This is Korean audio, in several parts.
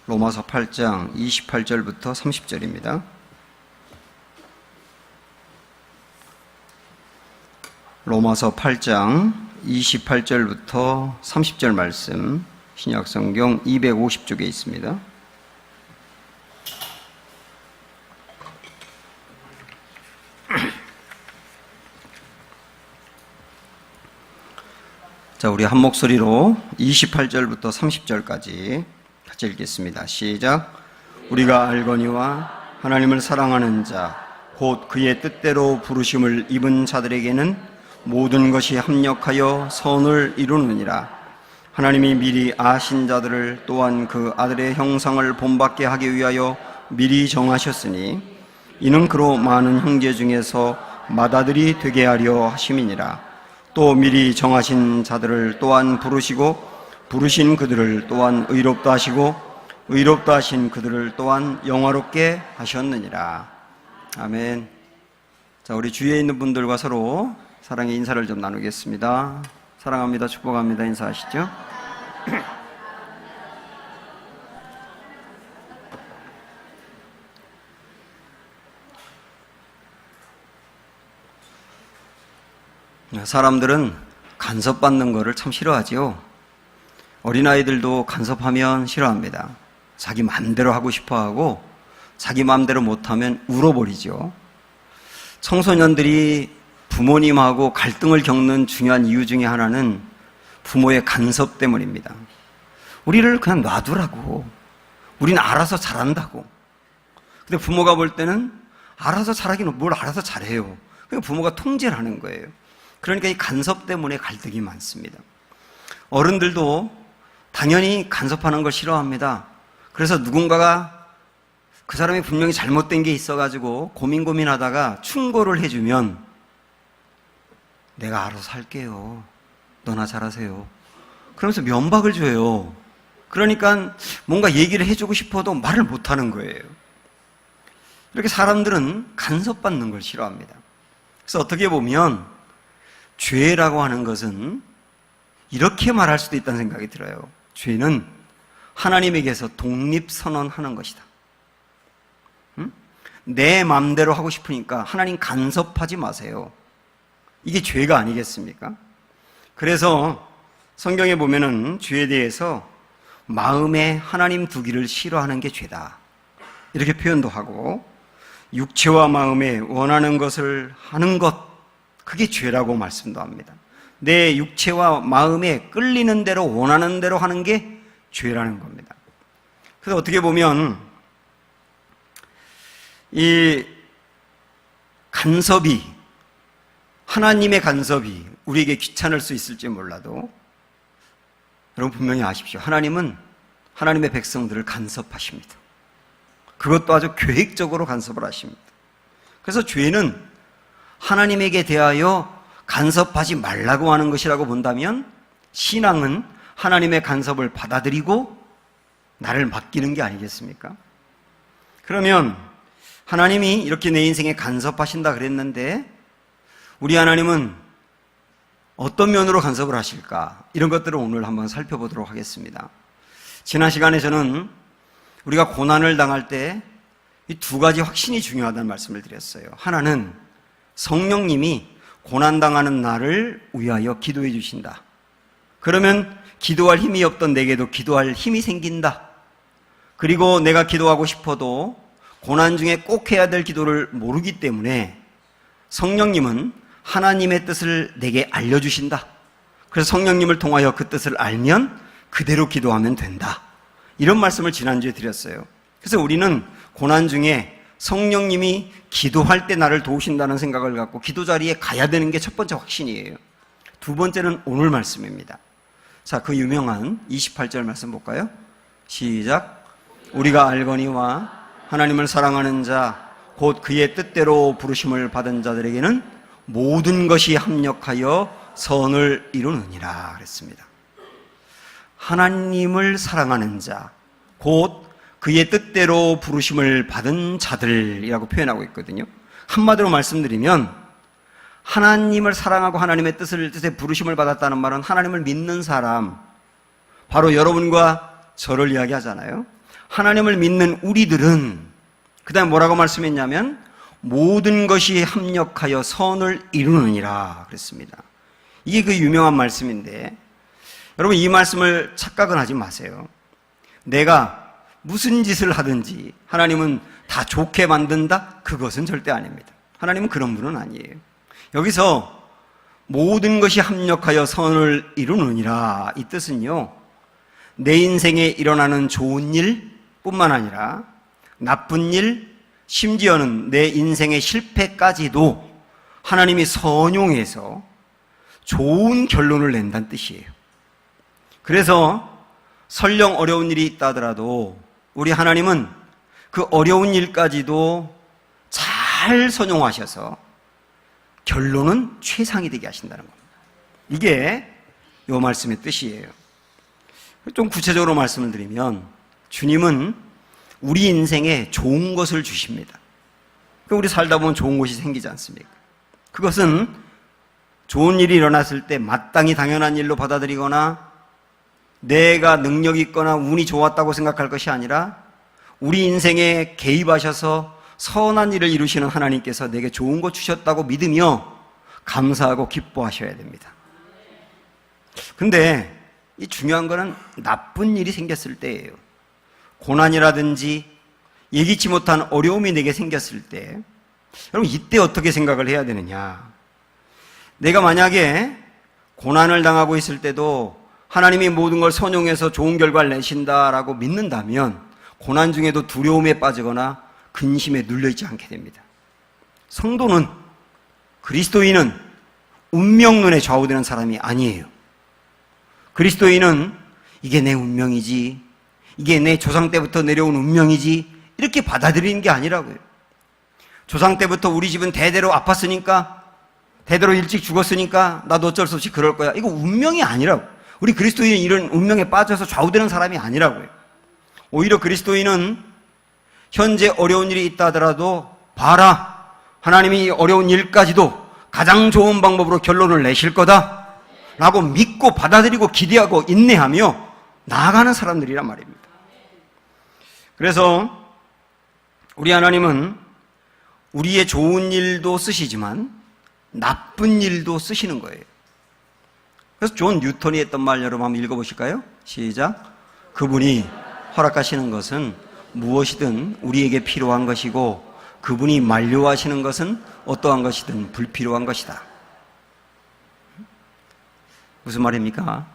로마서 8장 28절부터 30절입니다. 로마서 8장 28절부터 30절 말씀, 신약성경 250쪽에 있습니다. 자, 우리 한 목소리로 28절부터 30절까지 같이 읽겠습니다. 시작. 우리가 알거니와 하나님을 사랑하는 자, 곧 그의 뜻대로 부르심을 입은 자들에게는 모든 것이 합력하여 선을 이루느니라. 하나님이 미리 아신 자들을 또한 그 아들의 형상을 본받게 하기 위하여 미리 정하셨으니 이는 그로 많은 형제 중에서 맏아들이 되게 하려 하심이니라. 또 미리 정하신 자들을 또한 부르시고 부르신 그들을 또한 의롭다 하시고 의롭다 하신 그들을 또한 영화롭게 하셨느니라. 아멘. 자, 우리 주위에 있는 분들과 서로 사랑의 인사를 좀 나누겠습니다. 사랑합니다, 축복합니다 인사하시죠. 사람들은 간섭받는 거를 참 싫어하지요. 어린아이들도 간섭하면 싫어합니다. 자기 마음대로 하고 싶어하고 자기 마음대로 못하면 울어버리죠. 청소년들이 부모님하고 갈등을 겪는 중요한 이유 중에 하나는 부모의 간섭 때문입니다. 우리를 그냥 놔두라고, 우리는 알아서 잘한다고. 근데 부모가 볼 때는 알아서 잘하기는 뭘 알아서 잘해요. 그러니까 부모가 통제를 하는 거예요. 그러니까 이 간섭 때문에 갈등이 많습니다. 어른들도 당연히 간섭하는 걸 싫어합니다. 그래서 누군가가 그 사람이 분명히 잘못된 게 있어가지고 고민하다가 충고를 해주면 내가 알아서 할게요, 너나 잘하세요, 그러면서 면박을 줘요. 그러니까 뭔가 얘기를 해주고 싶어도 말을 못하는 거예요. 이렇게 사람들은 간섭받는 걸 싫어합니다. 그래서 어떻게 보면 죄라고 하는 것은 이렇게 말할 수도 있다는 생각이 들어요. 죄는 하나님에게서 독립선언하는 것이다. 내 마음대로 하고 싶으니까 하나님 간섭하지 마세요. 이게 죄가 아니겠습니까? 그래서 성경에 보면은 죄에 대해서 마음에 하나님 두기를 싫어하는 게 죄다, 이렇게 표현도 하고, 육체와 마음에 원하는 것을 하는 것, 그게 죄라고 말씀도 합니다. 내 육체와 마음에 끌리는 대로 원하는 대로 하는 게 죄라는 겁니다. 그래서 어떻게 보면 이 간섭이, 하나님의 간섭이 우리에게 귀찮을 수 있을지 몰라도 여러분 분명히 아십시오. 하나님은 하나님의 백성들을 간섭하십니다. 그것도 아주 계획적으로 간섭을 하십니다. 그래서 죄는 하나님에게 대하여 간섭하지 말라고 하는 것이라고 본다면, 신앙은 하나님의 간섭을 받아들이고 나를 맡기는 게 아니겠습니까? 그러면 하나님이 이렇게 내 인생에 간섭하신다 그랬는데 우리 하나님은 어떤 면으로 간섭을 하실까? 이런 것들을 오늘 한번 살펴보도록 하겠습니다. 지난 시간에 저는 우리가 고난을 당할 때 이 두 가지 확신이 중요하다는 말씀을 드렸어요. 하나는 성령님이 고난당하는 나를 위하여 기도해 주신다. 그러면 기도할 힘이 없던 내게도 기도할 힘이 생긴다. 그리고 내가 기도하고 싶어도 고난 중에 꼭 해야 될 기도를 모르기 때문에 성령님은 하나님의 뜻을 내게 알려주신다. 그래서 성령님을 통하여 그 뜻을 알면 그대로 기도하면 된다. 이런 말씀을 지난주에 드렸어요. 그래서 우리는 고난 중에 성령님이 기도할 때 나를 도우신다는 생각을 갖고 기도 자리에 가야 되는 게 첫 번째 확신이에요. 두 번째는 오늘 말씀입니다. 자, 그 유명한 28절 말씀 볼까요? 시작. 우리가 알거니와 하나님을 사랑하는 자, 곧 그의 뜻대로 부르심을 받은 자들에게는 모든 것이 합력하여 선을 이루느니라 그랬습니다. 하나님을 사랑하는 자, 곧 그의 뜻대로 부르심을 받은 자들이라고 표현하고 있거든요. 한마디로 말씀드리면 하나님을 사랑하고 하나님의 뜻에 부르심을 받았다는 말은 하나님을 믿는 사람, 바로 여러분과 저를 이야기하잖아요. 하나님을 믿는 우리들은 그 다음에 뭐라고 말씀했냐면 모든 것이 합력하여 선을 이루느니라 그랬습니다. 이게 그 유명한 말씀인데 여러분 이 말씀을 착각은 하지 마세요. 내가 무슨 짓을 하든지 하나님은 다 좋게 만든다? 그것은 절대 아닙니다. 하나님은 그런 분은 아니에요. 여기서 모든 것이 합력하여 선을 이루느니라 이 뜻은요, 내 인생에 일어나는 좋은 일뿐만 아니라 나쁜 일, 심지어는 내 인생의 실패까지도 하나님이 선용해서 좋은 결론을 낸다는 뜻이에요. 그래서 설령 어려운 일이 있다 하더라도 우리 하나님은 그 어려운 일까지도 잘 선용하셔서 결론은 최상이 되게 하신다는 겁니다. 이게 이 말씀의 뜻이에요. 좀 구체적으로 말씀을 드리면 주님은 우리 인생에 좋은 것을 주십니다. 우리 살다 보면 좋은 것이 생기지 않습니까? 그것은 좋은 일이 일어났을 때 마땅히 당연한 일로 받아들이거나 내가 능력이 있거나 운이 좋았다고 생각할 것이 아니라 우리 인생에 개입하셔서 선한 일을 이루시는 하나님께서 내게 좋은 것 주셨다고 믿으며 감사하고 기뻐하셔야 됩니다. 근데 이 중요한 거는 나쁜 일이 생겼을 때예요. 고난이라든지 예기치 못한 어려움이 내게 생겼을 때 여러분 이때 어떻게 생각을 해야 되느냐? 내가 만약에 고난을 당하고 있을 때도 하나님이 모든 걸 선용해서 좋은 결과를 내신다라고 믿는다면 고난 중에도 두려움에 빠지거나 근심에 눌려있지 않게 됩니다. 성도는, 그리스도인은 운명론에 좌우되는 사람이 아니에요. 그리스도인은 이게 내 운명이지, 이게 내 조상 때부터 내려온 운명이지 이렇게 받아들이는 게 아니라고요. 조상 때부터 우리 집은 대대로 아팠으니까, 대대로 일찍 죽었으니까 나도 어쩔 수 없이 그럴 거야. 이거 운명이 아니라고. 우리 그리스도인은 이런 운명에 빠져서 좌우되는 사람이 아니라고요. 오히려 그리스도인은 현재 어려운 일이 있다 하더라도 봐라, 하나님이 어려운 일까지도 가장 좋은 방법으로 결론을 내실 거다 라고 믿고 받아들이고 기대하고 인내하며 나아가는 사람들이란 말입니다. 그래서 우리 하나님은 우리의 좋은 일도 쓰시지만 나쁜 일도 쓰시는 거예요. 그래서 존 뉴턴이 했던 말 여러분 한번 읽어보실까요? 시작. 그분이 허락하시는 것은 무엇이든 우리에게 필요한 것이고 그분이 만료하시는 것은 어떠한 것이든 불필요한 것이다. 무슨 말입니까?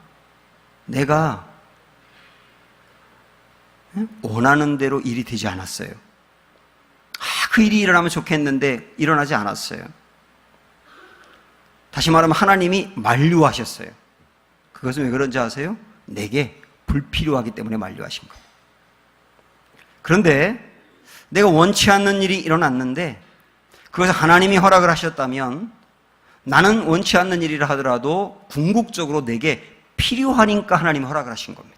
내가 원하는 대로 일이 되지 않았어요. 그 일이 일어나면 좋겠는데 일어나지 않았어요. 다시 말하면 하나님이 만류하셨어요. 그것은 왜 그런지 아세요? 내게 불필요하기 때문에 만류하신 거예요. 그런데 내가 원치 않는 일이 일어났는데 그것을 하나님이 허락을 하셨다면 나는 원치 않는 일이라 하더라도 궁극적으로 내게 필요하니까 하나님이 허락을 하신 겁니다.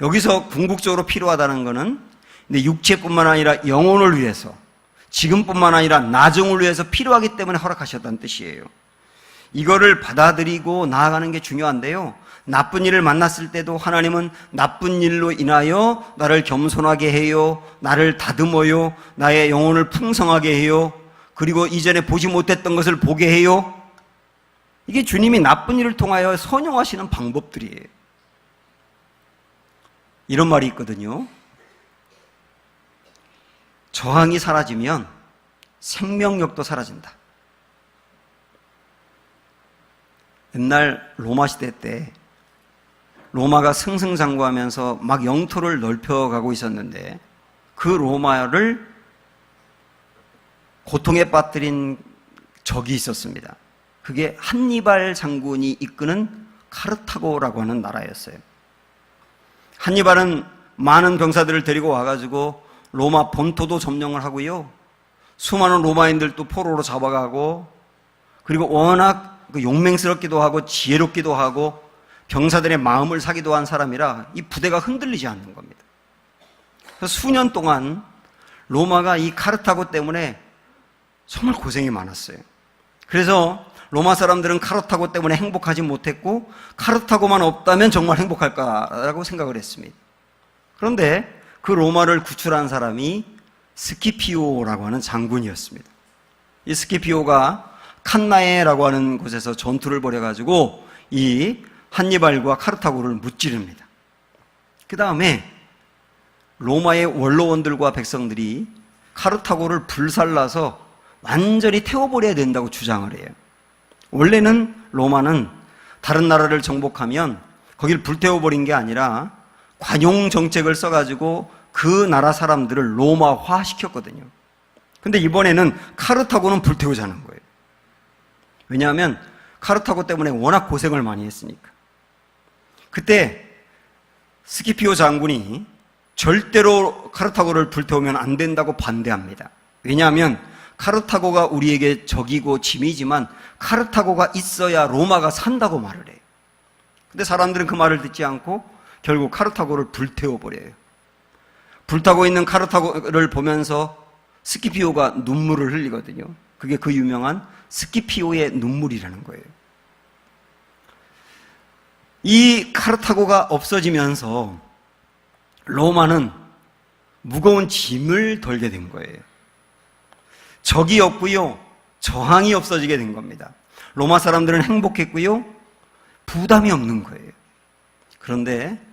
여기서 궁극적으로 필요하다는 것은 내 육체뿐만 아니라 영혼을 위해서, 지금뿐만 아니라 나중을 위해서 필요하기 때문에 허락하셨다는 뜻이에요. 이거를 받아들이고 나아가는 게 중요한데요, 나쁜 일을 만났을 때도 하나님은 나쁜 일로 인하여 나를 겸손하게 해요, 나를 다듬어요, 나의 영혼을 풍성하게 해요, 그리고 이전에 보지 못했던 것을 보게 해요. 이게 주님이 나쁜 일을 통하여 선용하시는 방법들이에요. 이런 말이 있거든요. 저항이 사라지면 생명력도 사라진다. 옛날 로마 시대 때 로마가 승승장구하면서 막 영토를 넓혀가고 있었는데 그 로마를 고통에 빠뜨린 적이 있었습니다. 그게 한니발 장군이 이끄는 카르타고라고 하는 나라였어요. 한니발은 많은 병사들을 데리고 와가지고 로마 본토도 점령을 하고요, 수많은 로마인들도 포로로 잡아가고, 그리고 워낙 용맹스럽기도 하고 지혜롭기도 하고 병사들의 마음을 사기도 한 사람이라 이 부대가 흔들리지 않는 겁니다. 그래서 수년 동안 로마가 이 카르타고 때문에 정말 고생이 많았어요. 그래서 로마 사람들은 카르타고 때문에 행복하지 못했고 카르타고만 없다면 정말 행복할까라고 생각을 했습니다. 그런데 그 로마를 구출한 사람이 스키피오라고 하는 장군이었습니다. 이 스키피오가 칸나에라고 하는 곳에서 전투를 벌여가지고 이 한니발과 카르타고를 무찌릅니다. 그 다음에 로마의 원로원들과 백성들이 카르타고를 불살라서 완전히 태워버려야 된다고 주장을 해요. 원래는 로마는 다른 나라를 정복하면 거길 불태워버린 게 아니라 관용 정책을 써가지고 그 나라 사람들을 로마화 시켰거든요. 근데 이번에는 카르타고는 불태우자는 거예요. 왜냐하면 카르타고 때문에 워낙 고생을 많이 했으니까. 그때 스키피오 장군이 절대로 카르타고를 불태우면 안 된다고 반대합니다. 왜냐하면 카르타고가 우리에게 적이고 짐이지만 카르타고가 있어야 로마가 산다고 말을 해요. 근데 사람들은 그 말을 듣지 않고 결국 카르타고를 불태워버려요. 불타고 있는 카르타고를 보면서 스키피오가 눈물을 흘리거든요. 그게 그 유명한 스키피오의 눈물이라는 거예요. 이 카르타고가 없어지면서 로마는 무거운 짐을 덜게 된 거예요. 적이 없고요, 저항이 없어지게 된 겁니다. 로마 사람들은 행복했고요, 부담이 없는 거예요. 그런데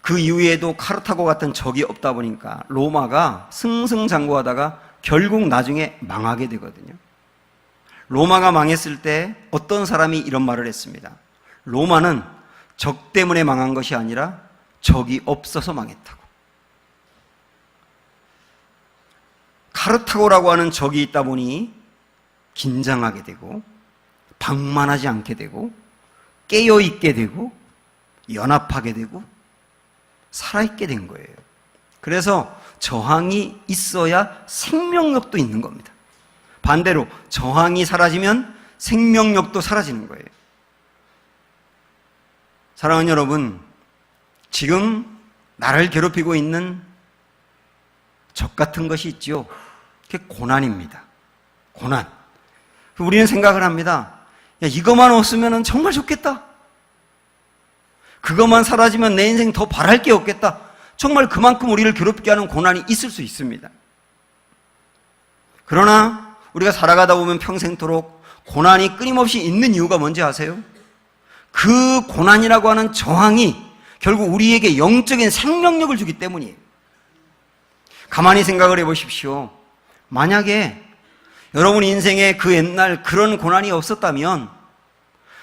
그 이후에도 카르타고 같은 적이 없다 보니까 로마가 승승장구하다가 결국 나중에 망하게 되거든요. 로마가 망했을 때 어떤 사람이 이런 말을 했습니다. 로마는 적 때문에 망한 것이 아니라 적이 없어서 망했다고. 카르타고라고 하는 적이 있다 보니 긴장하게 되고 방만하지 않게 되고 깨어있게 되고 연합하게 되고 살아있게 된 거예요. 그래서 저항이 있어야 생명력도 있는 겁니다. 반대로 저항이 사라지면 생명력도 사라지는 거예요. 사랑하는 여러분, 지금 나를 괴롭히고 있는 적 같은 것이 있죠. 그게 고난입니다. 고난. 우리는 생각을 합니다. 야, 이것만 없으면 정말 좋겠다. 그것만 사라지면 내 인생 더 바랄 게 없겠다. 정말 그만큼 우리를 괴롭게 하는 고난이 있을 수 있습니다. 그러나 우리가 살아가다 보면 평생토록 고난이 끊임없이 있는 이유가 뭔지 아세요? 그 고난이라고 하는 저항이 결국 우리에게 영적인 생명력을 주기 때문이에요. 가만히 생각을 해보십시오. 만약에 여러분 인생에 그 옛날 그런 고난이 없었다면,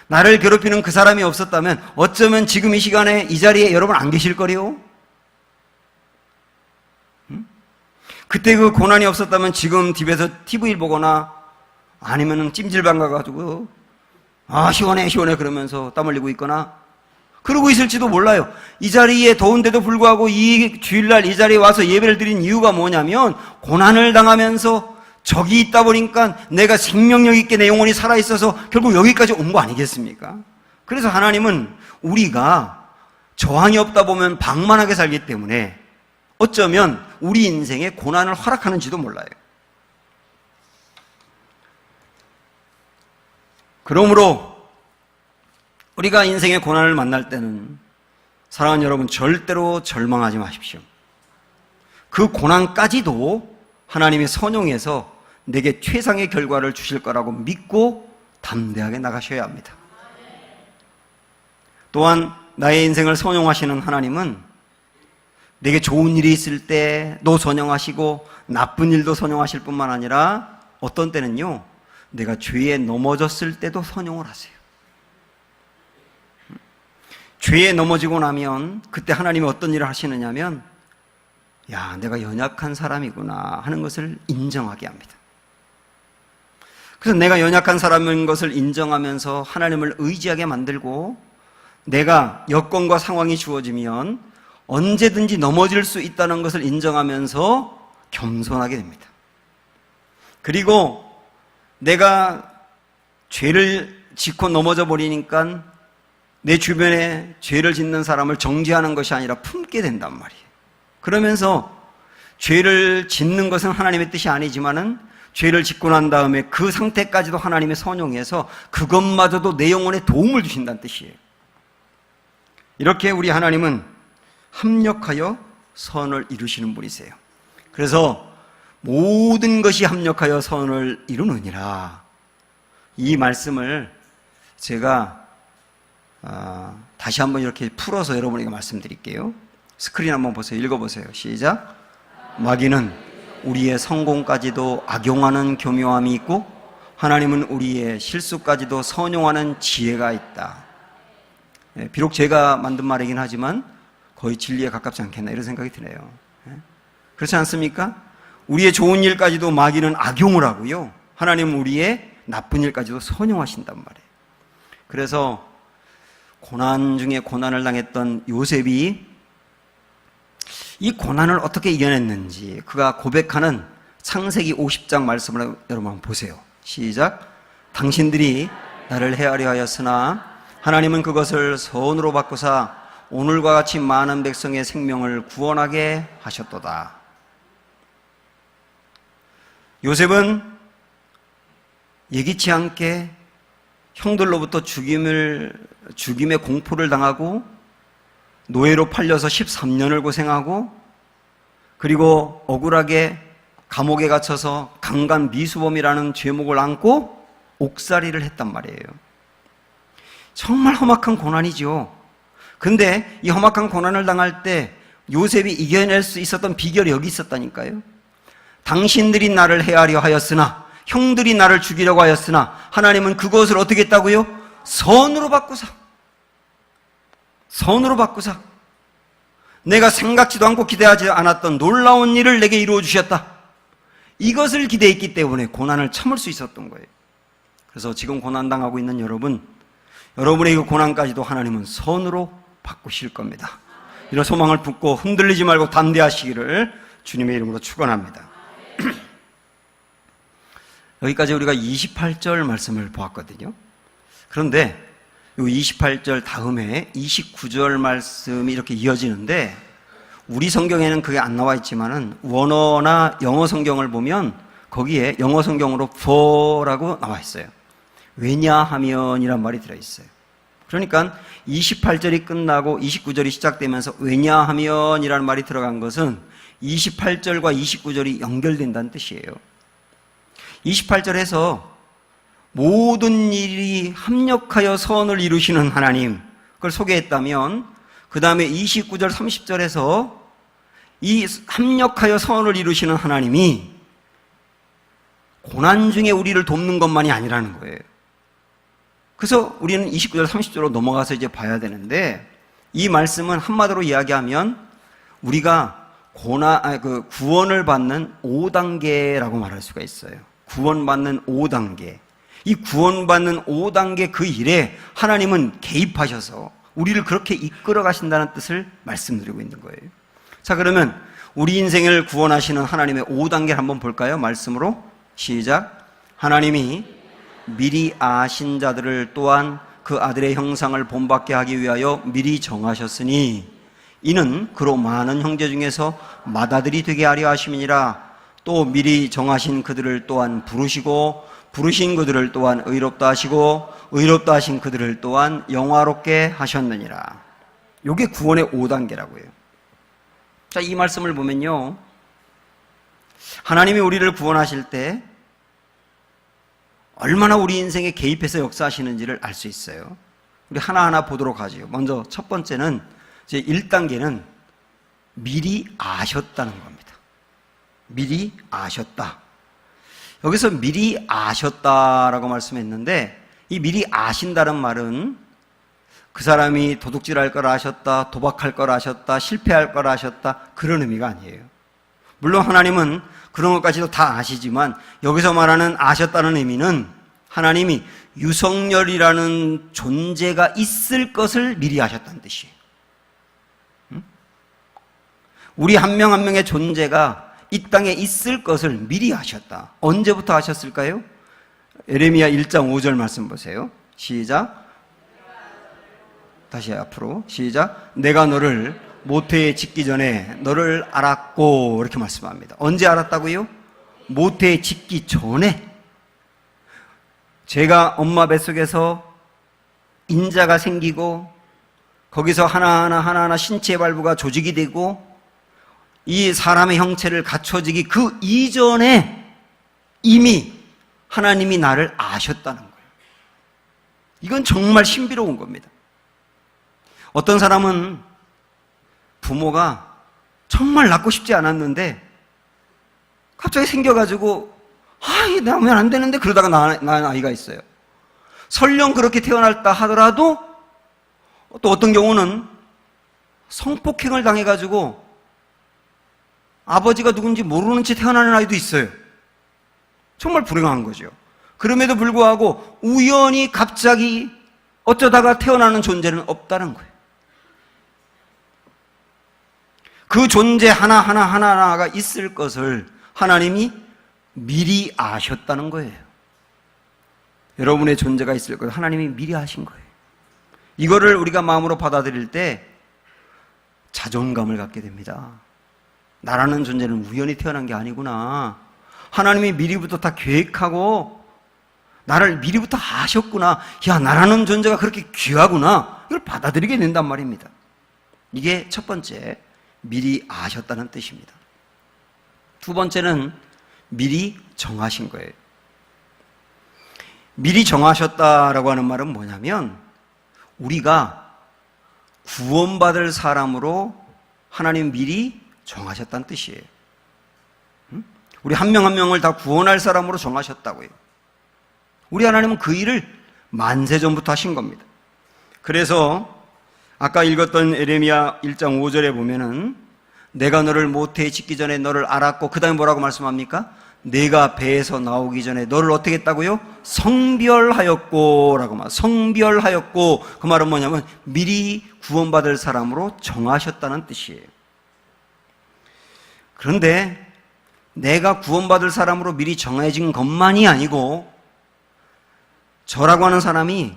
나를 괴롭히는 그 사람이 없었다면 어쩌면 지금 이 시간에 이 자리에 여러분 안 계실 거래요. 그때 그 고난이 없었다면 지금 집에서 TV를 보거나 아니면 찜질방 가가지고 아 시원해 시원해 그러면서 땀 흘리고 있거나 그러고 있을지도 몰라요. 이 자리에 더운데도 불구하고 이 주일날 이 자리에 와서 예배를 드린 이유가 뭐냐면 고난을 당하면서 적이 있다 보니까 내가 생명력 있게 내 영혼이 살아있어서 결국 여기까지 온 거 아니겠습니까? 그래서 하나님은 우리가 저항이 없다 보면 방만하게 살기 때문에 어쩌면 우리 인생에 고난을 허락하는지도 몰라요. 그러므로 우리가 인생의 고난을 만날 때는 사랑하는 여러분 절대로 절망하지 마십시오. 그 고난까지도 하나님이 선용해서 내게 최상의 결과를 주실 거라고 믿고 담대하게 나가셔야 합니다. 또한 나의 인생을 선용하시는 하나님은 내게 좋은 일이 있을 때도 선용하시고 나쁜 일도 선용하실 뿐만 아니라 어떤 때는요, 내가 죄에 넘어졌을 때도 선용을 하세요. 죄에 넘어지고 나면 그때 하나님이 어떤 일을 하시느냐면 야, 내가 연약한 사람이구나 하는 것을 인정하게 합니다. 그래서 내가 연약한 사람인 것을 인정하면서 하나님을 의지하게 만들고 내가 여건과 상황이 주어지면 언제든지 넘어질 수 있다는 것을 인정하면서 겸손하게 됩니다. 그리고 내가 죄를 짓고 넘어져 버리니까 내 주변에 죄를 짓는 사람을 정죄하는 것이 아니라 품게 된단 말이에요. 그러면서 죄를 짓는 것은 하나님의 뜻이 아니지만은 죄를 짓고 난 다음에 그 상태까지도 하나님의 선용해서 그것마저도 내 영혼에 도움을 주신다는 뜻이에요. 이렇게 우리 하나님은 합력하여 선을 이루시는 분이세요. 그래서 모든 것이 합력하여 선을 이루느니라. 이 말씀을 제가 다시 한번 이렇게 풀어서 여러분에게 말씀드릴게요. 스크린 한번 보세요. 읽어보세요. 시작. 마귀는 우리의 성공까지도 악용하는 교묘함이 있고 하나님은 우리의 실수까지도 선용하는 지혜가 있다. 비록 제가 만든 말이긴 하지만 거의 진리에 가깝지 않겠나 이런 생각이 드네요. 그렇지 않습니까? 우리의 좋은 일까지도 마귀는 악용을 하고요, 하나님은 우리의 나쁜 일까지도 선용하신단 말이에요. 그래서 고난 중에 고난을 당했던 요셉이 이 고난을 어떻게 이겨냈는지 그가 고백하는 창세기 50장 말씀을 여러분 한번 보세요. 시작. 당신들이 나를 해하려 하였으나 하나님은 그것을 선으로 바꾸사 오늘과 같이 많은 백성의 생명을 구원하게 하셨도다. 요셉은 예기치 않게 형들로부터 죽임의 공포를 당하고 노예로 팔려서 13년을 고생하고 그리고 억울하게 감옥에 갇혀서 강간 미수범이라는 죄목을 안고 옥살이를 했단 말이에요. 정말 험악한 고난이죠. 근데 이 험악한 고난을 당할 때 요셉이 이겨낼 수 있었던 비결이 여기 있었다니까요. 당신들이 나를 해하려 하였으나, 형들이 나를 죽이려고 하였으나 하나님은 그것을 어떻게 했다고요? 선으로 바꾸사. 선으로 바꾸사. 내가 생각지도 않고 기대하지 않았던 놀라운 일을 내게 이루어 주셨다. 이것을 기대했기 때문에 고난을 참을 수 있었던 거예요. 그래서 지금 고난당하고 있는 여러분, 여러분의 그 고난까지도 하나님은 선으로 바꾸실 겁니다. 이런 소망을 품고 흔들리지 말고 담대하시기를 주님의 이름으로 축원합니다. 여기까지 우리가 28절 말씀을 보았거든요. 그런데 이 28절 다음에 29절 말씀이 이렇게 이어지는데, 우리 성경에는 그게 안 나와 있지만은 원어나 영어 성경을 보면 거기에 영어 성경으로 for라고 나와 있어요. 왜냐하면이란 말이 들어있어요. 그러니까 28절이 끝나고 29절이 시작되면서 왜냐하면이라는 말이 들어간 것은 28절과 29절이 연결된다는 뜻이에요. 28절에서 모든 일이 합력하여 선을 이루시는 하나님, 그걸 소개했다면 그 다음에 29절 30절에서 이 합력하여 선을 이루시는 하나님이 고난 중에 우리를 돕는 것만이 아니라는 거예요. 그래서 우리는 29절 30절로 넘어가서 이제 봐야 되는데, 이 말씀은 한마디로 이야기하면 우리가 구원을 받는 5단계라고 말할 수가 있어요. 구원받는 5단계. 이 구원받는 5단계 그 일에 하나님은 개입하셔서 우리를 그렇게 이끌어 가신다는 뜻을 말씀드리고 있는 거예요. 자, 그러면 우리 인생을 구원하시는 하나님의 5단계를 한번 볼까요? 말씀으로 시작. 하나님이 미리 아신 자들을 또한 그 아들의 형상을 본받게 하기 위하여 미리 정하셨으니 이는 그로 많은 형제 중에서 맏아들이 되게 하려 하심이니라. 또 미리 정하신 그들을 또한 부르시고 부르신 그들을 또한 의롭다 하시고 의롭다 하신 그들을 또한 영화롭게 하셨느니라. 이게 구원의 5단계라고요. 자, 이 말씀을 보면요, 하나님이 우리를 구원하실 때 얼마나 우리 인생에 개입해서 역사하시는지를 알 수 있어요. 우리 하나하나 보도록 하죠. 먼저 첫 번째는 이제 1단계는 미리 아셨다는 겁니다. 미리 아셨다. 여기서 미리 아셨다라고 말씀했는데, 이 미리 아신다는 말은 그 사람이 도둑질할 걸 아셨다, 도박할 걸 아셨다, 실패할 걸 아셨다, 그런 의미가 아니에요. 물론 하나님은 그런 것까지도 다 아시지만 여기서 말하는 아셨다는 의미는 하나님이 유석열이라는 존재가 있을 것을 미리 아셨다는 뜻이에요. 우리 한 명 한 명의 존재가 이 땅에 있을 것을 미리 아셨다. 언제부터 아셨을까요? 예레미야 1장 5절 말씀 보세요. 시작. 다시 앞으로 시작. 내가 너를 모태에 짓기 전에 너를 알았고, 이렇게 말씀합니다. 언제 알았다고요? 모태에 짓기 전에. 제가 엄마 뱃속에서 인자가 생기고 거기서 하나하나 신체 발부가 조직이 되고 이 사람의 형체를 갖춰지기 그 이전에 이미 하나님이 나를 아셨다는 거예요. 이건 정말 신비로운 겁니다. 어떤 사람은 부모가 정말 낳고 싶지 않았는데 갑자기 생겨가지고 이게 나면 안 되는데 그러다가 낳은 아이가 있어요. 설령 그렇게 태어났다 하더라도 또 어떤 경우는 성폭행을 당해가지고 아버지가 누군지 모르는 채 태어나는 아이도 있어요. 정말 불행한 거죠. 그럼에도 불구하고 우연히 갑자기 어쩌다가 태어나는 존재는 없다는 거예요. 그 존재 하나하나가 있을 것을 하나님이 미리 아셨다는 거예요. 여러분의 존재가 있을 것을 하나님이 미리 아신 거예요. 이거를 우리가 마음으로 받아들일 때 자존감을 갖게 됩니다. 나라는 존재는 우연히 태어난 게 아니구나. 하나님이 미리부터 다 계획하고 나를 미리부터 아셨구나. 야, 나라는 존재가 그렇게 귀하구나. 이걸 받아들이게 된단 말입니다. 이게 첫 번째, 미리 아셨다는 뜻입니다. 두 번째는 미리 정하신 거예요. 미리 정하셨다라고 하는 말은 뭐냐면 우리가 구원받을 사람으로 하나님 미리 정하셨다는 뜻이에요. 우리 한 명 한 명을 다 구원할 사람으로 정하셨다고요. 우리 하나님은 그 일을 만세 전부터 하신 겁니다. 그래서 아까 읽었던 에레미야 1장 5절에 보면은 내가 너를 모태에 짓기 전에 너를 알았고 그 다음에 뭐라고 말씀합니까? 내가 배에서 나오기 전에 너를 어떻게 했다고요? 성별하였고 라고 말. 성별하였고 그 말은 뭐냐면 미리 구원받을 사람으로 정하셨다는 뜻이에요. 그런데 내가 구원받을 사람으로 미리 정해진 것만이 아니고 저라고 하는 사람이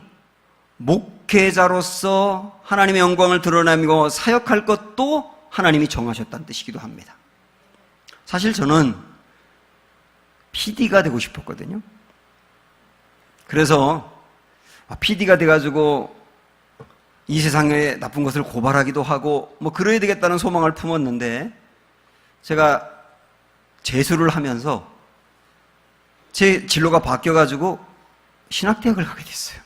목회자로서 하나님의 영광을 드러내고 사역할 것도 하나님이 정하셨다는 뜻이기도 합니다. 사실 저는 PD가 되고 싶었거든요. 그래서 PD가 돼가지고 이 세상의 나쁜 것을 고발하기도 하고 뭐 그래야 되겠다는 소망을 품었는데 제가 재수를 하면서 제 진로가 바뀌어가지고 신학대학을 가게 됐어요.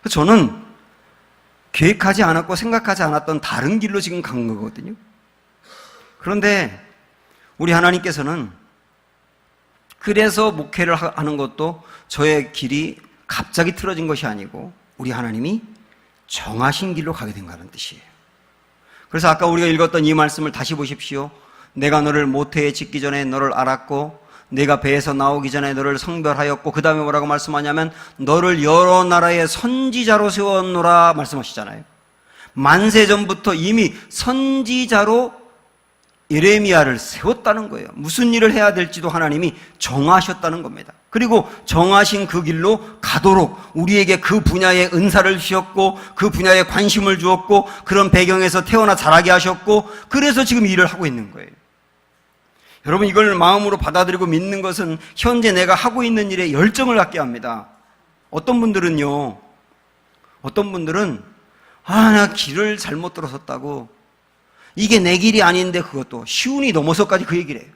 저는 계획하지 않았고 생각하지 않았던 다른 길로 지금 간 거거든요. 그런데 우리 하나님께서는 그래서 목회를 하는 것도 저의 길이 갑자기 틀어진 것이 아니고 우리 하나님이 정하신 길로 가게 된 거라는 뜻이에요. 그래서 아까 우리가 읽었던 이 말씀을 다시 보십시오. 내가 너를 모태에 짓기 전에 너를 알았고 내가 배에서 나오기 전에 너를 성별하였고 그 다음에 뭐라고 말씀하냐면 너를 여러 나라의 선지자로 세웠노라 말씀하시잖아요. 만세 전부터 이미 선지자로 예레미야를 세웠다는 거예요. 무슨 일을 해야 될지도 하나님이 정하셨다는 겁니다. 그리고 정하신 그 길로 가도록 우리에게 그 분야의 은사를 주셨고 그 분야에 관심을 주었고 그런 배경에서 태어나 자라게 하셨고 그래서 지금 일을 하고 있는 거예요. 여러분 이걸 마음으로 받아들이고 믿는 것은 현재 내가 하고 있는 일에 열정을 갖게 합니다. 어떤 분들은 나 길을 잘못 들어섰다고 이게 내 길이 아닌데 그것도 시운이 넘어서까지 그 얘기를 해요.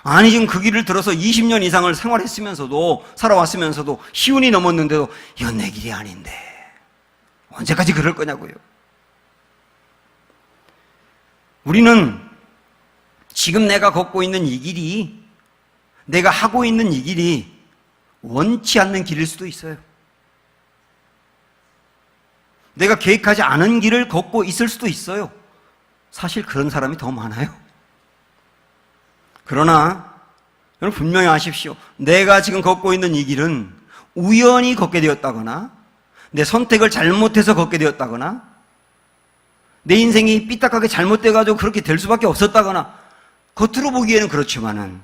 아니 지금 그 길을 들어서 20년 이상을 생활했으면서도 살아왔으면서도 시운이 넘었는데도 이건 내 길이 아닌데 언제까지 그럴 거냐고요. 우리는 지금 내가 걷고 있는 이 길이 내가 하고 있는 이 길이 원치 않는 길일 수도 있어요. 내가 계획하지 않은 길을 걷고 있을 수도 있어요. 사실 그런 사람이 더 많아요. 그러나 여러분 분명히 아십시오. 내가 지금 걷고 있는 이 길은 우연히 걷게 되었다거나 내 선택을 잘못해서 걷게 되었다거나 내 인생이 삐딱하게 잘못돼가지고 그렇게 될 수밖에 없었다거나 겉으로 보기에는 그렇지만은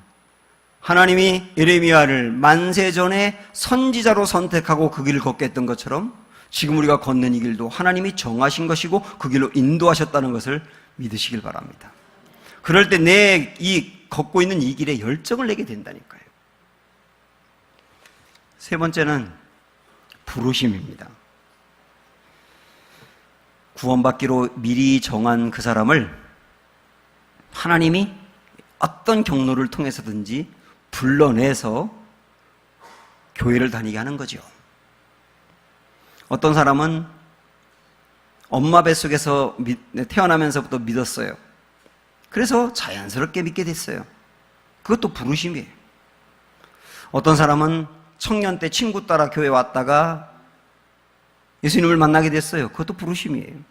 하나님이 예레미야를 만세 전에 선지자로 선택하고 그 길을 걷게 했던 것처럼 지금 우리가 걷는 이 길도 하나님이 정하신 것이고 그 길로 인도하셨다는 것을 믿으시길 바랍니다. 그럴 때 내 이 걷고 있는 이 길에 열정을 내게 된다니까요. 세 번째는 부르심입니다. 구원받기로 미리 정한 그 사람을 하나님이 어떤 경로를 통해서든지 불러내서 교회를 다니게 하는 거죠. 어떤 사람은 엄마 뱃속에서 태어나면서부터 믿었어요. 그래서 자연스럽게 믿게 됐어요. 그것도 부르심이에요. 어떤 사람은 청년 때 친구 따라 교회 왔다가 예수님을 만나게 됐어요. 그것도 부르심이에요.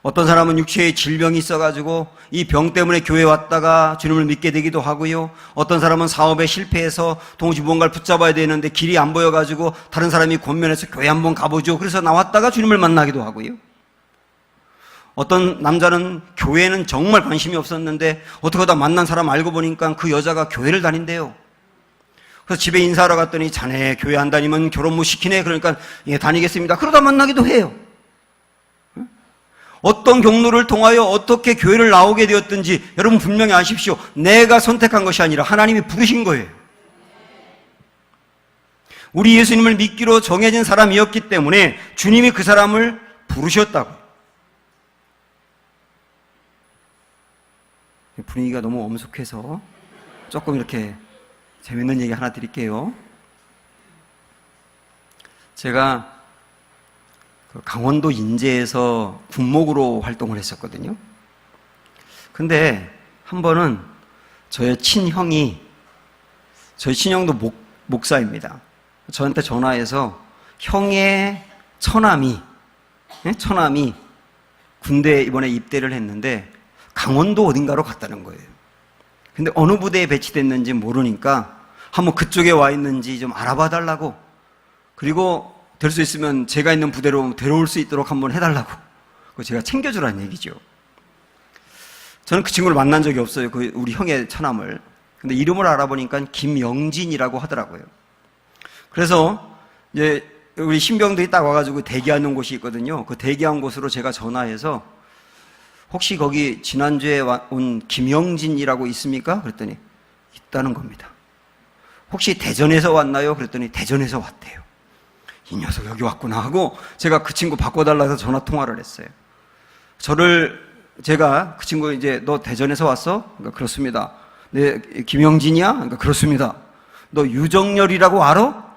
어떤 사람은 육체에 질병이 있어가지고 이 병 때문에 교회 왔다가 주님을 믿게 되기도 하고요. 어떤 사람은 사업에 실패해서 도무지 무언가를 붙잡아야 되는데 길이 안 보여가지고 다른 사람이 권면해서 교회 한번 가보죠. 그래서 나왔다가 주님을 만나기도 하고요. 어떤 남자는 교회에는 정말 관심이 없었는데 어떻게 하다 만난 사람 알고 보니까 그 여자가 교회를 다닌대요. 그래서 집에 인사하러 갔더니 자네 교회 안 다니면 결혼 못 시키네. 그러니까 예, 다니겠습니다. 그러다 만나기도 해요. 어떤 경로를 통하여 어떻게 교회를 나오게 되었든지 여러분 분명히 아십시오. 내가 선택한 것이 아니라 하나님이 부르신 거예요. 우리 예수님을 믿기로 정해진 사람이었기 때문에 주님이 그 사람을 부르셨다고. 분위기가 너무 엄숙해서 조금 이렇게 재밌는 얘기 하나 드릴게요. 제가 강원도 인제에서 군목으로 활동을 했었거든요. 근데 한 번은 저희 친형도 목사입니다. 저한테 전화해서 형의 처남이 군대에 이번에 입대를 했는데 강원도 어딘가로 갔다는 거예요. 근데 어느 부대에 배치됐는지 모르니까 한번 그쪽에 와 있는지 좀 알아봐 달라고, 그리고 될 수 있으면 제가 있는 부대로 데려올 수 있도록 한번 해달라고, 그거 제가 챙겨주라는 얘기죠. 저는 그 친구를 만난 적이 없어요. 그 우리 형의 처남을. 근데 이름을 알아보니까 김영진이라고 하더라고요. 그래서 이제 우리 신병들이 딱 와가지고 대기하는 곳이 있거든요. 그 대기한 곳으로 제가 전화해서 혹시 거기 지난주에 온 김영진이라고 있습니까? 그랬더니 있다는 겁니다. 혹시 대전에서 왔나요? 그랬더니 대전에서 왔대요. 이 녀석 여기 왔구나 하고 제가 그 친구 바꿔달라서 전화 통화를 했어요. 제가 그 친구 이제 너 대전에서 왔어? 그러니까 그렇습니다. 네, 김영진이야? 그러니까 그렇습니다. 너 유정열이라고 알아?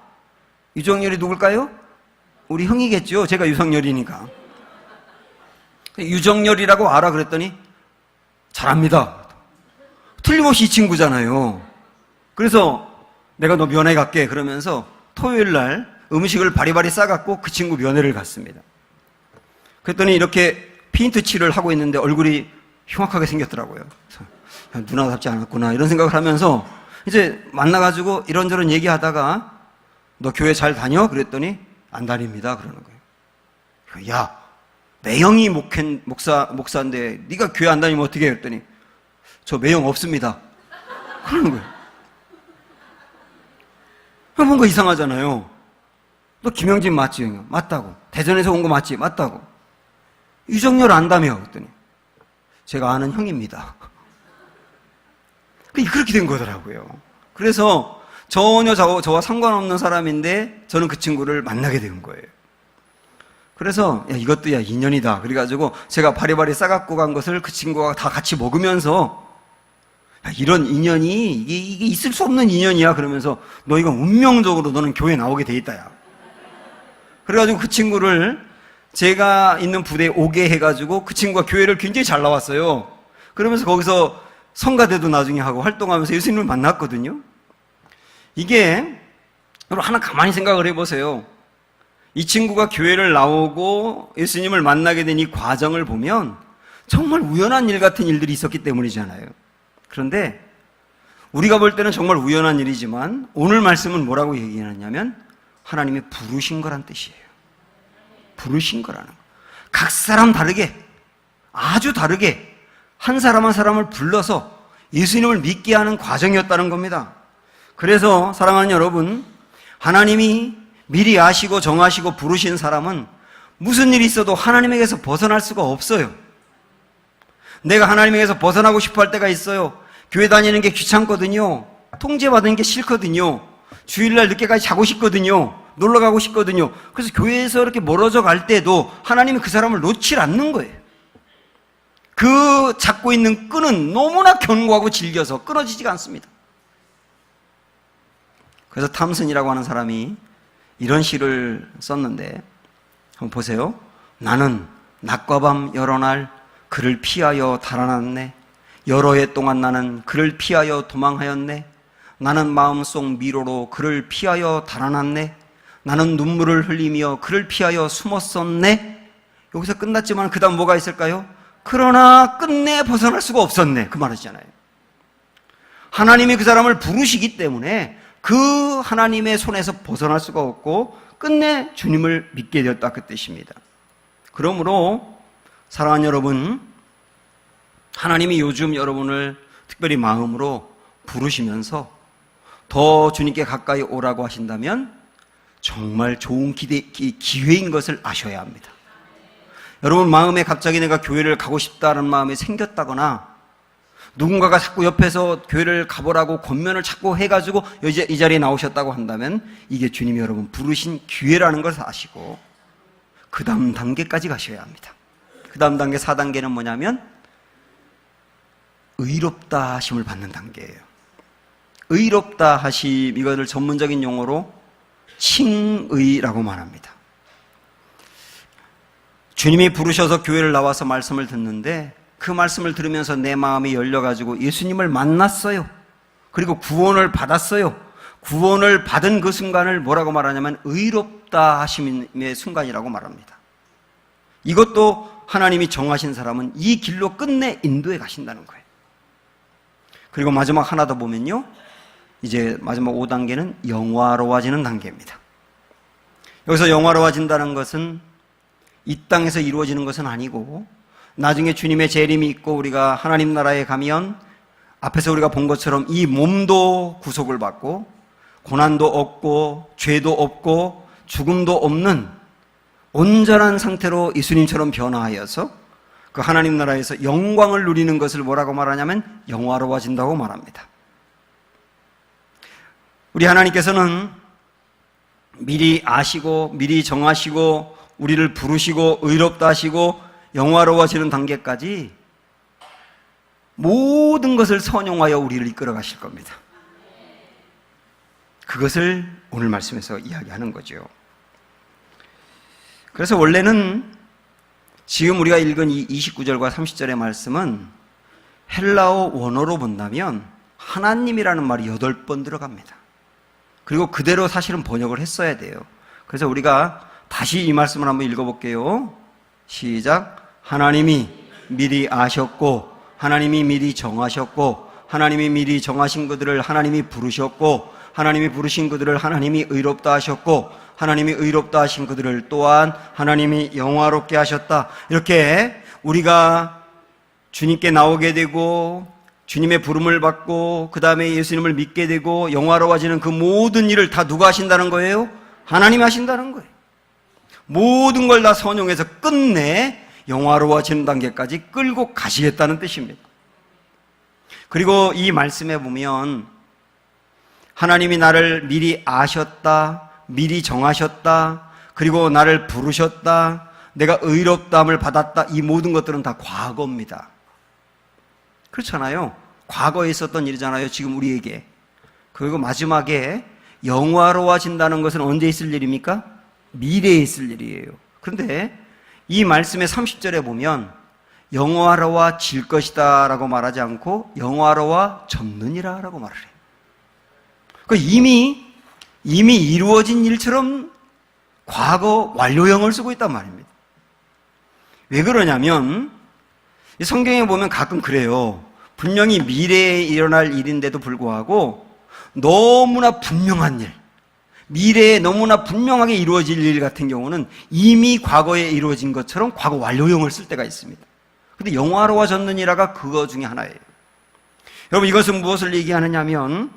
유정열이 누굴까요? 우리 형이겠죠. 제가 유성열이니까. 유정열이라고 알아? 그랬더니 잘 압니다. 틀림없이 이 친구잖아요. 그래서 내가 너 면회 갈게 그러면서 토요일 날 음식을 바리바리 싸갖고 그 친구 면회를 갔습니다. 그랬더니 이렇게 페인트 칠을 하고 있는데 얼굴이 흉악하게 생겼더라고요. 그래서 누나답지 않았구나 이런 생각을 하면서 이제 만나가지고 이런저런 얘기하다가 너 교회 잘 다녀? 그랬더니 안 다닙니다 그러는 거예요. 야, 매형이 목사인데 네가 교회 안 다니면 어떻게 해? 그랬더니 저 매형 없습니다 그러는 거예요. 뭔가 이상하잖아요. 너 김영진 맞지? 맞다고. 대전에서 온 거 맞지? 맞다고. 유정열 안다며? 그랬더니 제가 아는 형입니다. 그렇게 된 거더라고요. 그래서 전혀 저와 상관없는 사람인데 저는 그 친구를 만나게 된 거예요. 그래서 이것도 인연이다. 그래가지고 제가 바리바리 싸갖고 간 것을 그 친구가 다 같이 먹으면서 이런 인연이 이게 있을 수 없는 인연이야. 그러면서 너 이건 운명적으로 너는 교회 나오게 돼 있다. 야. 그래가지고 그 친구를 제가 있는 부대에 오게 해가지고 그 친구가 교회를 굉장히 잘 나왔어요. 그러면서 거기서 성가대도 나중에 하고 활동하면서 예수님을 만났거든요. 이게 여러분 하나 가만히 생각을 해보세요. 이 친구가 교회를 나오고 예수님을 만나게 된 이 과정을 보면 정말 우연한 일 같은 일들이 있었기 때문이잖아요. 그런데 우리가 볼 때는 정말 우연한 일이지만 오늘 말씀은 뭐라고 얘기하냐면 하나님이 부르신 거란 뜻이에요. 부르신 거라는 거. 각 사람 다르게, 아주 다르게 한 사람 한 사람을 불러서 예수님을 믿게 하는 과정이었다는 겁니다. 그래서 사랑하는 여러분, 하나님이 미리 아시고 정하시고 부르신 사람은 무슨 일이 있어도 하나님에게서 벗어날 수가 없어요. 내가 하나님에게서 벗어나고 싶어 할 때가 있어요. 교회 다니는 게 귀찮거든요. 통제받는 게 싫거든요. 주일날 늦게까지 자고 싶거든요. 놀러 가고 싶거든요. 그래서 교회에서 이렇게 멀어져 갈 때도 하나님이 그 사람을 놓질 않는 거예요. 그 잡고 있는 끈은 너무나 견고하고 질겨서 끊어지지가 않습니다. 그래서 탐슨이라고 하는 사람이 이런 시를 썼는데 한번 보세요. 나는 낮과 밤 여러 날 그를 피하여 달아났네. 여러 해 동안 나는 그를 피하여 도망하였네. 나는 마음속 미로로 그를 피하여 달아났네. 나는 눈물을 흘리며 그를 피하여 숨었었네. 여기서 끝났지만 그 다음 뭐가 있을까요? 그러나 끝내 벗어날 수가 없었네. 그 말이잖아요. 하나님이 그 사람을 부르시기 때문에 그 하나님의 손에서 벗어날 수가 없고 끝내 주님을 믿게 되었다, 그 뜻입니다. 그러므로 사랑하는 여러분, 하나님이 요즘 여러분을 특별히 마음으로 부르시면서 더 주님께 가까이 오라고 하신다면 정말 좋은 기회인 것을 아셔야 합니다. 여러분 마음에 갑자기 내가 교회를 가고 싶다는 마음이 생겼다거나 누군가가 자꾸 옆에서 교회를 가보라고 권면을 자꾸 해가지고 이 자리에 나오셨다고 한다면 이게 주님이 여러분 부르신 기회라는 것을 아시고 그 다음 단계까지 가셔야 합니다. 그 다음 단계 4단계는 뭐냐면 의롭다 하심을 받는 단계예요. 의롭다 하심, 이것을 전문적인 용어로 칭의라고 말합니다. 주님이 부르셔서 교회를 나와서 말씀을 듣는데 그 말씀을 들으면서 내 마음이 열려가지고 예수님을 만났어요. 그리고 구원을 받았어요. 구원을 받은 그 순간을 뭐라고 말하냐면 의롭다 하심의 순간이라고 말합니다. 이것도 하나님이 정하신 사람은 이 길로 끝내 인도해 가신다는 거예요. 그리고 마지막 하나 더 보면요, 이제 마지막 5단계는 영화로워지는 단계입니다. 여기서 영화로워진다는 것은 이 땅에서 이루어지는 것은 아니고 나중에 주님의 재림이 있고 우리가 하나님 나라에 가면 앞에서 우리가 본 것처럼 이 몸도 구속을 받고 고난도 없고 죄도 없고 죽음도 없는 온전한 상태로 예수님처럼 변화하여서 그 하나님 나라에서 영광을 누리는 것을 뭐라고 말하냐면 영화로워진다고 말합니다. 우리 하나님께서는 미리 아시고 미리 정하시고 우리를 부르시고 의롭다 하시고 영화로워지는 단계까지 모든 것을 선용하여 우리를 이끌어 가실 겁니다. 그것을 오늘 말씀에서 이야기하는 거죠. 그래서 원래는 지금 우리가 읽은 이 29절과 30절의 말씀은 헬라어 원어로 본다면 하나님이라는 말이 8번 들어갑니다. 그리고 그대로 사실은 번역을 했어야 돼요. 그래서 우리가 다시 이 말씀을 한번 읽어볼게요. 시작. 하나님이 미리 아셨고 하나님이 미리 정하셨고 하나님이 미리 정하신 그들을 하나님이 부르셨고 하나님이 부르신 그들을 하나님이 의롭다 하셨고 하나님이 의롭다 하신 그들을 또한 하나님이 영화롭게 하셨다. 이렇게 우리가 주님께 나오게 되고 주님의 부름을 받고 그 다음에 예수님을 믿게 되고 영화로워지는 그 모든 일을 다 누가 하신다는 거예요? 하나님이 하신다는 거예요. 모든 걸 다 선용해서 끝내 영화로워지는 단계까지 끌고 가시겠다는 뜻입니다. 그리고 이 말씀에 보면 하나님이 나를 미리 아셨다, 미리 정하셨다, 그리고 나를 부르셨다, 내가 의롭다함을 받았다, 이 모든 것들은 다 과거입니다. 그렇잖아요. 과거에 있었던 일이잖아요, 지금 우리에게. 그리고 마지막에 영화로워진다는 것은 언제 있을 일입니까? 미래에 있을 일이에요. 그런데 이 말씀의 30절에 보면 영화로워질 것이다 라고 말하지 않고 영화로워졌느니라 라고 말을 해요. 이미 이루어진 일처럼 과거 완료형을 쓰고 있단 말입니다. 왜 그러냐면 성경에 보면 가끔 그래요. 분명히 미래에 일어날 일인데도 불구하고 너무나 분명한 일, 미래에 너무나 분명하게 이루어질 일 같은 경우는 이미 과거에 이루어진 것처럼 과거 완료형을 쓸 때가 있습니다. 근데 영화로워졌느니라가 그거 중에 하나예요. 여러분, 이것은 무엇을 얘기하느냐면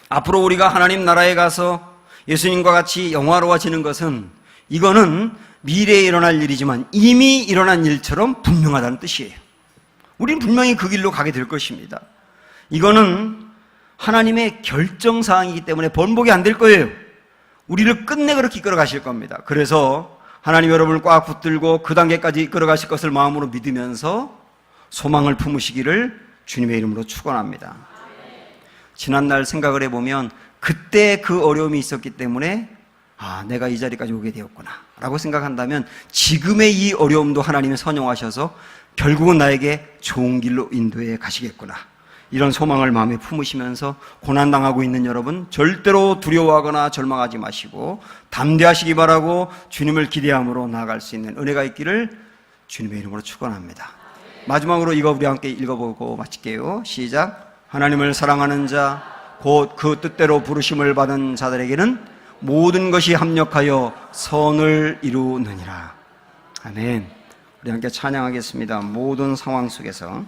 앞으로 우리가 하나님 나라에 가서 예수님과 같이 영화로워지는 것은 이거는 미래에 일어날 일이지만 이미 일어난 일처럼 분명하다는 뜻이에요. 우리는 분명히 그 길로 가게 될 것입니다. 이거는 하나님의 결정사항이기 때문에 번복이 안 될 거예요. 우리를 끝내 그렇게 이끌어 가실 겁니다. 그래서 하나님 여러분을 꽉 붙들고 그 단계까지 이끌어 가실 것을 마음으로 믿으면서 소망을 품으시기를 주님의 이름으로 축원합니다. 지난날 생각을 해보면 그때 그 어려움이 있었기 때문에 내가 이 자리까지 오게 되었구나 라고 생각한다면 지금의 이 어려움도 하나님이 선용하셔서 결국은 나에게 좋은 길로 인도해 가시겠구나, 이런 소망을 마음에 품으시면서 고난당하고 있는 여러분 절대로 두려워하거나 절망하지 마시고 담대하시기 바라고 주님을 기대함으로 나아갈 수 있는 은혜가 있기를 주님의 이름으로 축원합니다. 마지막으로 이거 우리 함께 읽어보고 마칠게요. 시작. 하나님을 사랑하는 자 곧 그 뜻대로 부르심을 받은 자들에게는 모든 것이 합력하여 선을 이루느니라. 아멘. 우리 함께 찬양하겠습니다. 모든 상황 속에서